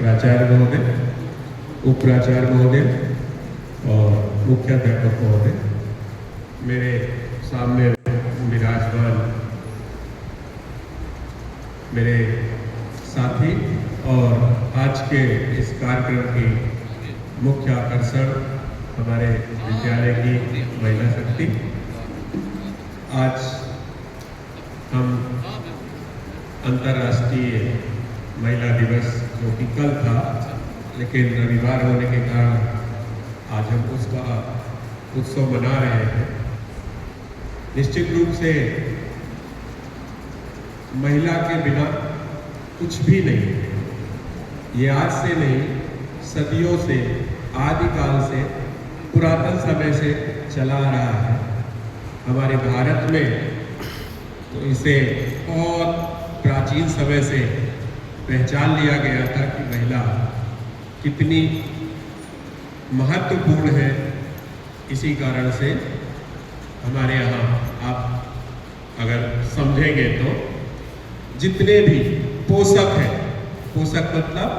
प्राचार्य महोदय, उप प्राचार्य महोदय और मुख्याध्यापक महोदय, मेरे सामने विराजमान मेरे साथी और आज के इस कार्यक्रम की मुख्य आकर्षण हमारे विद्यालय की महिला शक्ति। आज हम अंतर्राष्ट्रीय महिला दिवस जो कि कल था, लेकिन रविवार होने के कारण आज हम उसका उत्सव मना रहे हैं। निश्चित रूप से महिला के बिना कुछ भी नहीं है। ये आज से नहीं, सदियों से, आदिकाल से, पुरातन समय से चला आ रहा है। हमारे भारत में तो इसे बहुत प्राचीन समय से पहचान लिया गया था कि महिला कितनी महत्वपूर्ण है। इसी कारण से हमारे यहाँ आप अगर समझेंगे तो जितने भी पोषक हैं, पोषक मतलब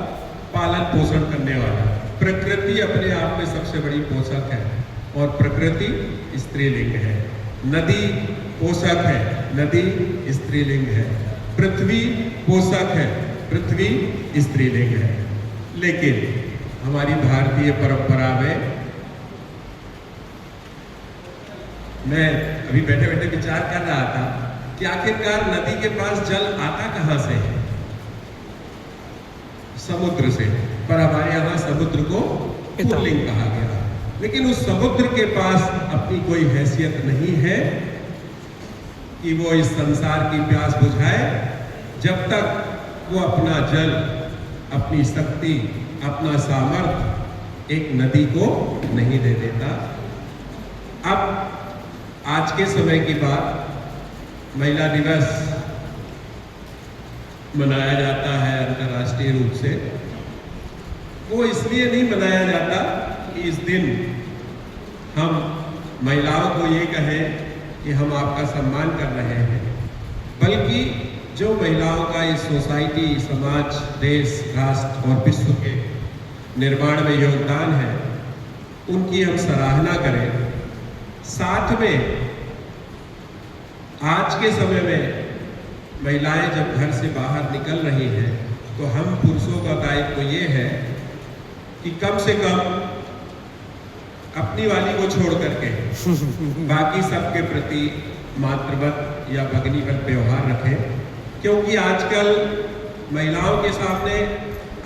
पालन पोषण करने वाला, प्रकृति अपने आप में सबसे बड़ी पोषक है और प्रकृति स्त्रीलिंग है। नदी पोषक है, नदी स्त्रीलिंग है। पृथ्वी पोषक है, पृथ्वी स्त्रीलिंग है। लेकिन हमारी भारतीय परंपरा में मैं अभी बैठे बैठे विचार कर रहा था कि आखिरकार नदी के पास जल आता कहां से है? समुद्र से। पर हमारे यहाँ समुद्र को पुल्लिंग कहा गया। लेकिन उस समुद्र के पास अपनी कोई हैसियत नहीं है कि वो इस संसार की प्यास बुझाए, जब तक वो अपना जल, अपनी शक्ति, अपना सामर्थ्य एक नदी को नहीं दे देता। अब आज के समय की बात, महिला दिवस मनाया जाता है अंतर्राष्ट्रीय रूप से। वो इसलिए नहीं मनाया जाता कि इस दिन हम महिलाओं को ये कहें कि हम आपका सम्मान कर रहे हैं, बल्कि जो महिलाओं का इस सोसाइटी, समाज, देश, राष्ट्र और विश्व के निर्माण में योगदान है, उनकी हम सराहना करें। साथ में आज के समय में महिलाएं जब घर से बाहर निकल रही हैं, तो हम पुरुषों का दायित्व तो ये है कि कम से कम अपनी वाली को छोड़ करके बाकी सबके प्रति मातृवत या भगिनीवत व्यवहार रखें। क्योंकि आजकल महिलाओं के सामने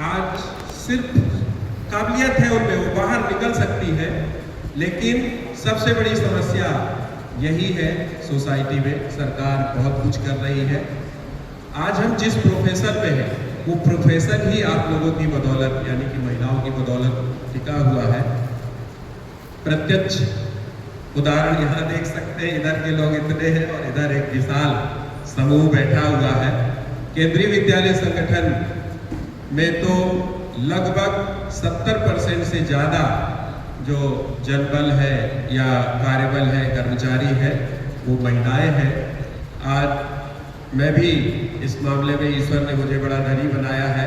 आज सिर्फ काबिलियत है उनमें, वो बाहर निकल सकती है, लेकिन सबसे बड़ी समस्या यही है। सोसाइटी में सरकार बहुत कुछ कर रही है। आज हम जिस प्रोफेशन में हैं, वो प्रोफेशन ही आप लोगों की बदौलत, यानी कि महिलाओं की बदौलत टिका हुआ है। प्रत्यक्ष उदाहरण यहाँ देख सकते हैं। इधर के लोग इतने हैं और इधर एक विशाल समूह बैठा हुआ है। केंद्रीय विद्यालय संगठन में तो लगभग 70% से ज़्यादा जो जनबल है या कार्यबल है, कर्मचारी है, वो महिलाएं हैं। आज मैं भी इस मामले में ईश्वर ने मुझे बड़ा धनी बनाया है।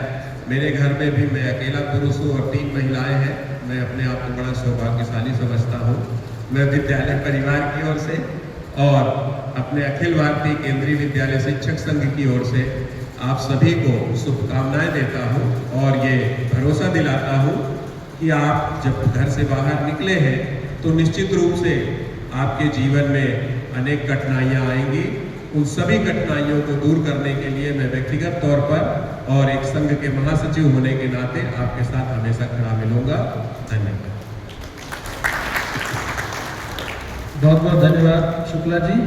मेरे घर में भी मैं अकेला पुरुष हूँ और 3 महिलाएं हैं। मैं अपने आप को बड़ा सौभाग्यशाली समझता हूँ। मैं विद्यालय परिवार की ओर से और अपने अखिल भारतीय केंद्रीय विद्यालय शिक्षक संघ की ओर से आप सभी को शुभकामनाएं देता हूँ और ये भरोसा दिलाता हूँ कि आप जब घर से बाहर निकले हैं तो निश्चित रूप से आपके जीवन में अनेक कठिनाइयाँ आएंगी। उन सभी कठिनाइयों को दूर करने के लिए मैं व्यक्तिगत तौर पर और एक संघ के महासचिव होने के नाते आपके साथ हमेशा खड़ा मिलूंगा। धन्यवाद। बहुत बहुत धन्यवाद शुक्ला जी।